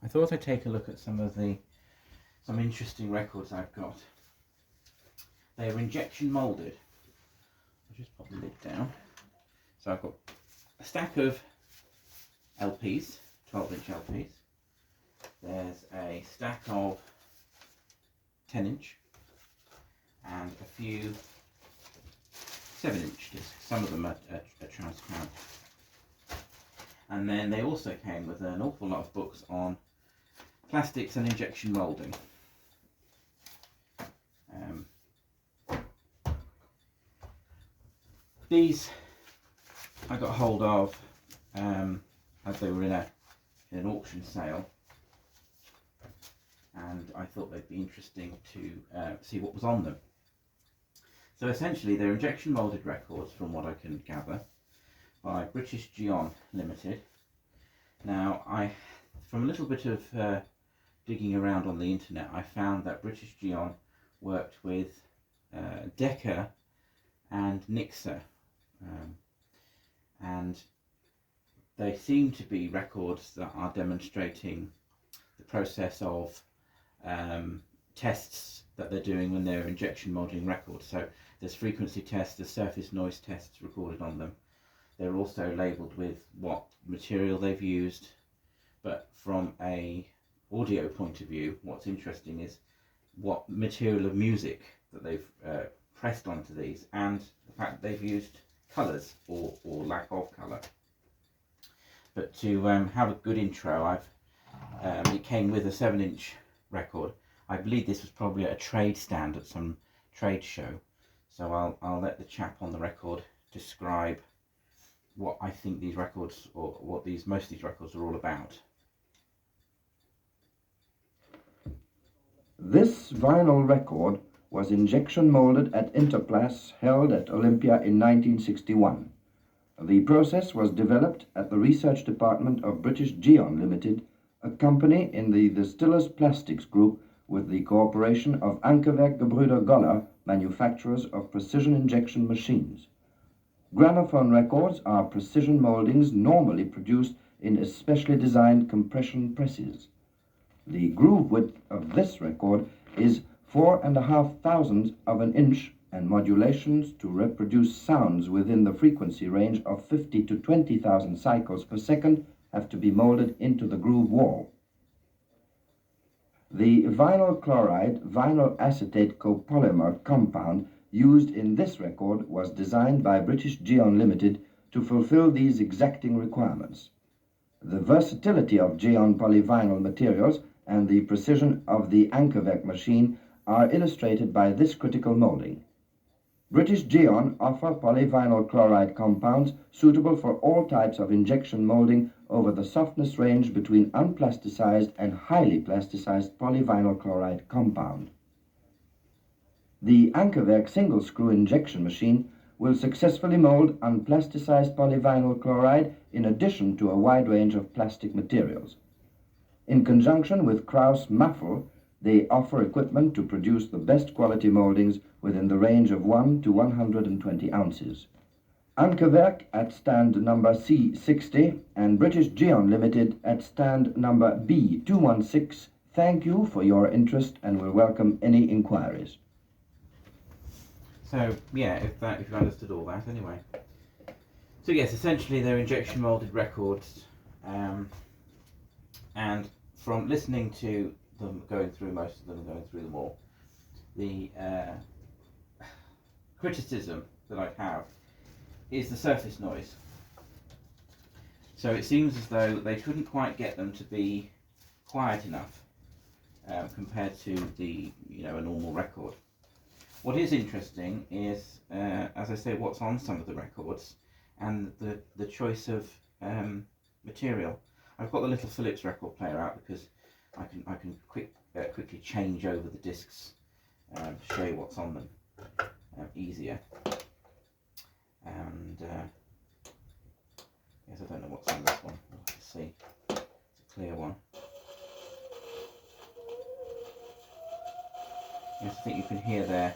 thought I'd take a look at some interesting records I've got. They are injection moulded. I'll just pop the lid down. So I've got a stack of LPs, 12-inch LPs. There's a stack of 10-inch and a few 7-inch discs. Some of them are transparent. And then they also came with an awful lot of books on plastics and injection moulding. These I got hold of as they were in an auction sale, and I thought they'd be interesting to see what was on them. So essentially they're injection moulded records, from what I can gather, by British Geon Limited. Now, from a little bit of digging around on the internet, I found that British Geon worked with Decca and Nixa, and they seem to be records that are demonstrating the process of tests that they're doing when they're injection moulding records. So there's frequency tests, there's surface noise tests recorded on them. They're also labelled with what material they've used, but from a audio point of view, what's interesting is what material of music that they've pressed onto these, and the fact that they've used colours or lack of colour. But to have a good intro, it came with a 7-inch record. I believe this was probably at a trade stand at some trade show, so I'll let the chap on the record describe what I think these records, or what most of these records are all about. This vinyl record was injection molded at Interplas, held at Olympia in 1961. The process was developed at the research department of British Geon Limited, a company in the Distillers Plastics Group, with the cooperation of Ankerwerk Gebrüder Goller, manufacturers of precision injection machines. Gramophone records are precision moldings normally produced in especially designed compression presses. The groove width of this record is 4,500 of an inch, and modulations to reproduce sounds within the frequency range of 50 to 20,000 cycles per second have to be molded into the groove wall. The vinyl chloride vinyl acetate copolymer compound used in this record was designed by British Geon Limited to fulfill these exacting requirements. The versatility of Geon polyvinyl materials and the precision of the Ankerwerk machine are illustrated by this critical molding. British Geon offer polyvinyl chloride compounds suitable for all types of injection molding over the softness range between unplasticized and highly plasticized polyvinyl chloride compound. The Ankerwerk single-screw injection machine will successfully mold unplasticized polyvinyl chloride in addition to a wide range of plastic materials. In conjunction with Krauss Maffel, they offer equipment to produce the best quality moldings within the range of 1 to 120 ounces. Ankerwerk at stand number C60 and British Geon Limited at stand number B216 thank you for your interest and will welcome any inquiries. So yeah, if you understood all that anyway. So yes, essentially they're injection molded records, and from listening to them, going through most of them, going through them all, the criticism that I have is the surface noise. So it seems as though they couldn't quite get them to be quiet enough compared to a normal record. What is interesting is, as I say, what's on some of the records and the choice of material. I've got the little Philips record player out because I can quickly change over the discs to show you what's on them easier. And yes, I don't know what's on this one. We'll have to see. It's a clear one. Yes, I think you can hear there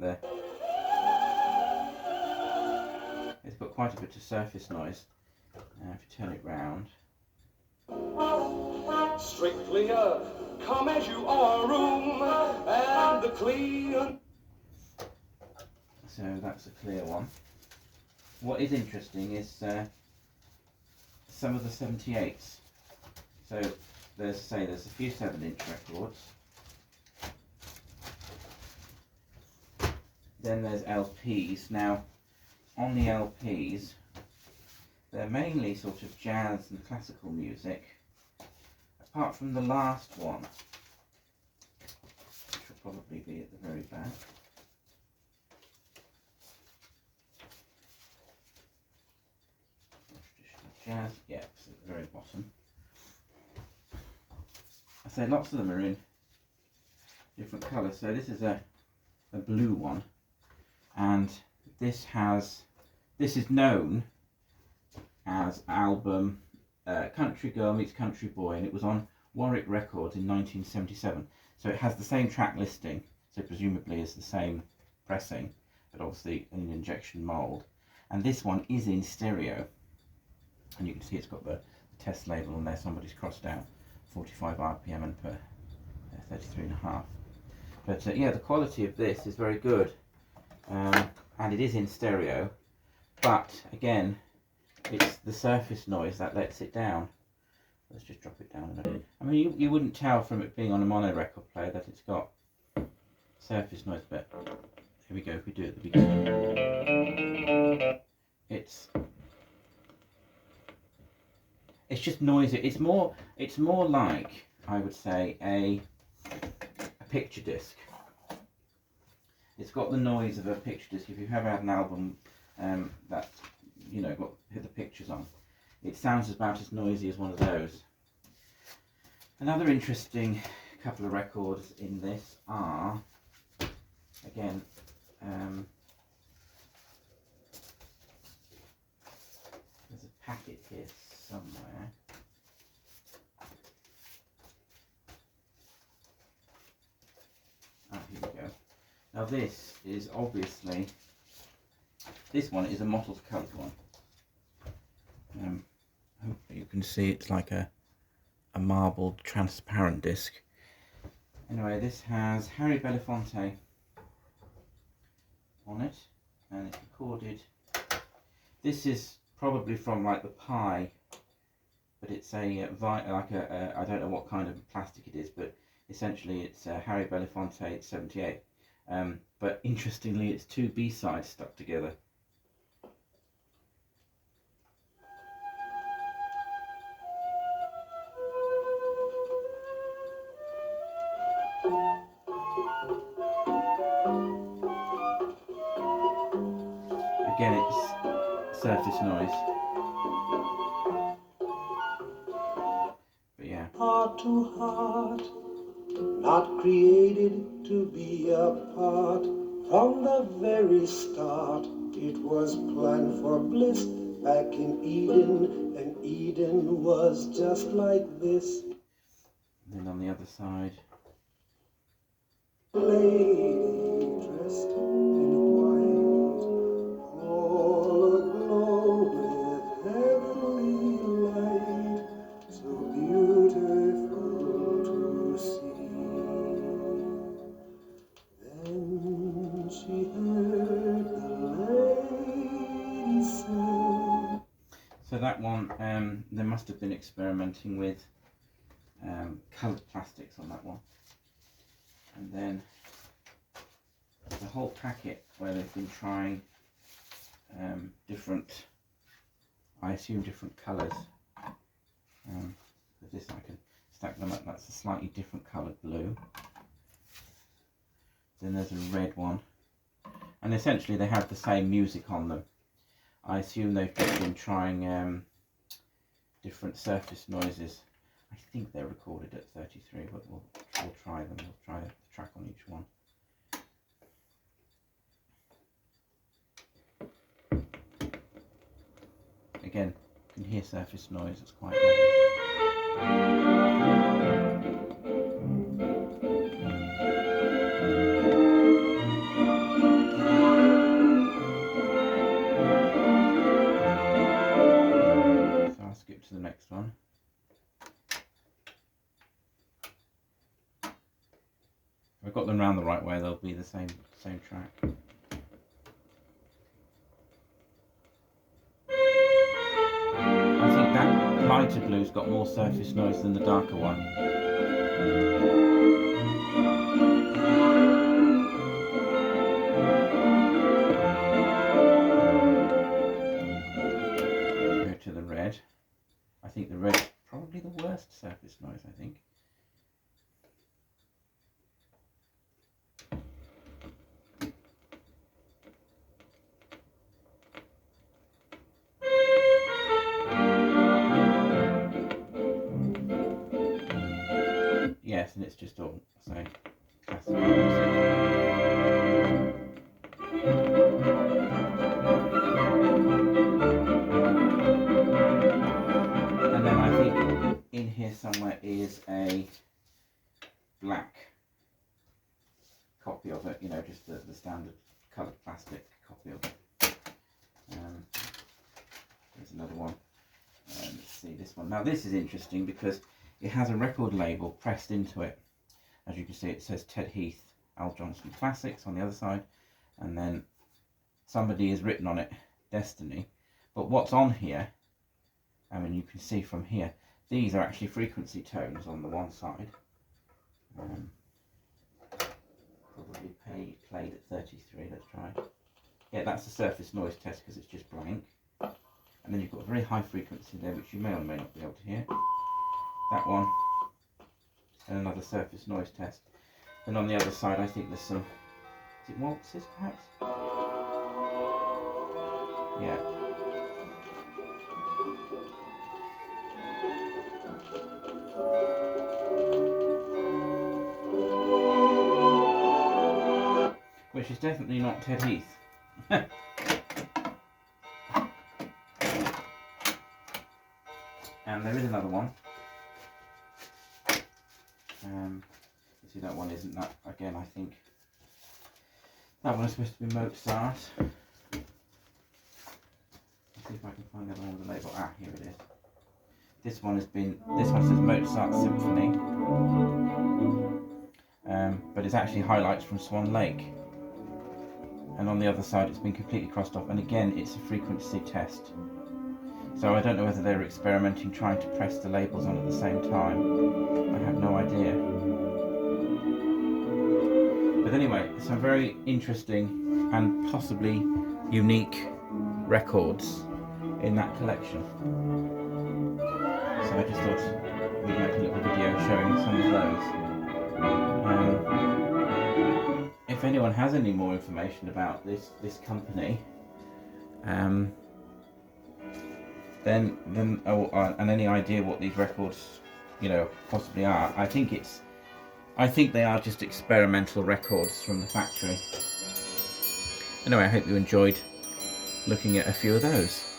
that it's got quite a bit of surface noise. If you turn it round. strictly come as you are room, and the clean. So that's a clear one. What is interesting is some of the 78s. So there's a few 7-inch records. Then there's LPs. Now, on the LPs, they're mainly sort of jazz and classical music, apart from the last one, which will probably be at the very back. Traditional jazz, yeah, it's at the very bottom. I say lots of them are in different colours. So this is a blue one, and this is known as album Country Girl Meets Country Boy, and it was on Warwick Records in 1977. So it has the same track listing, so presumably it's the same pressing, but obviously an injection mould. And this one is in stereo, and you can see it's got the test label on there. Somebody's crossed out 45 RPM and put 33.5. But yeah, the quality of this is very good, and it is in stereo, but again, it's the surface noise that lets it down. Let's just drop it down a bit. I mean, you wouldn't tell from it being on a mono record player that it's got surface noise, but here we go. If we do it at the beginning, it's just noisy. It's more like, I would say, a picture disc. It's got the noise of a picture disc. If you've ever had an album that got the pictures on, it sounds about as noisy as one of those. Another interesting couple of records in this are, again, there's a packet here somewhere. Here we go. Now this is obviously, this one is a mottled coloured one. Hopefully you can see it's like a marbled transparent disc. Anyway, this has Harry Belafonte on it, and it's recorded. This is probably from like the Pi, but it's a I don't know what kind of plastic it is, but essentially it's Harry Belafonte 78. But interestingly, it's two B-sides stuck together. Again, it's surface noise. But yeah. Heart to heart, not created to be apart. From the very start, it was planned for bliss back in Eden, and Eden was just like this. And then on the other side, Lady dressed in white, all aglow with heavenly light, so beautiful to see. Then she heard the lady say. so that one, they must have been experimenting with coloured plastics on that one. And then the whole packet where they've been trying different, I assume different colours. With this I can stack them up. That's a slightly different coloured blue. Then there's a red one, and essentially they have the same music on them. I assume they've just been trying different surface noises. I think they're recorded at 33, but we'll try them. We'll try the track on each one. Again, you can hear surface noise. It's quite loud. So I'll skip to the next one. I've got them round the right way, they'll be the same track. I think that lighter blue's got more surface noise than the darker one. Go to the red. I think the red's probably the worst surface noise, I think. Yes, and it's just all so classic music. And then I think in here somewhere is a black copy of it, you know, just the standard coloured plastic copy of it. There's another one. Let's see this one. Now this is interesting because it has a record label pressed into it. As you can see, it says Ted Heath, Al Johnson Classics on the other side, and then somebody has written on it Destiny. But what's on here, I mean, you can see from here, these are actually frequency tones on the one side. Probably played at 33. Let's try. Yeah, that's the surface noise test because it's just blank. And then you've got a very high frequency there, which you may or may not be able to hear. That one, and another surface noise test. And on the other side, I think there's some, is it waltzes perhaps? Yeah. Which is definitely not Ted Heath. And there is another one. You see, that one isn't that. Again, I think that one is supposed to be Mozart. Let's see if I can find the other one with the label. Ah, here it is. This one says Mozart Symphony, but it's actually highlights from Swan Lake. And on the other side, it's been completely crossed off. And again, it's a frequency test. So I don't know whether they were experimenting, trying to press the labels on at the same time. I have no idea. But anyway, some very interesting and possibly unique records in that collection. So I just thought we'd make a little video showing some of those. If anyone has any more information about this company, and any idea what these records, you know, possibly are, I think they are just experimental records from the factory. Anyway, I hope you enjoyed looking at a few of those.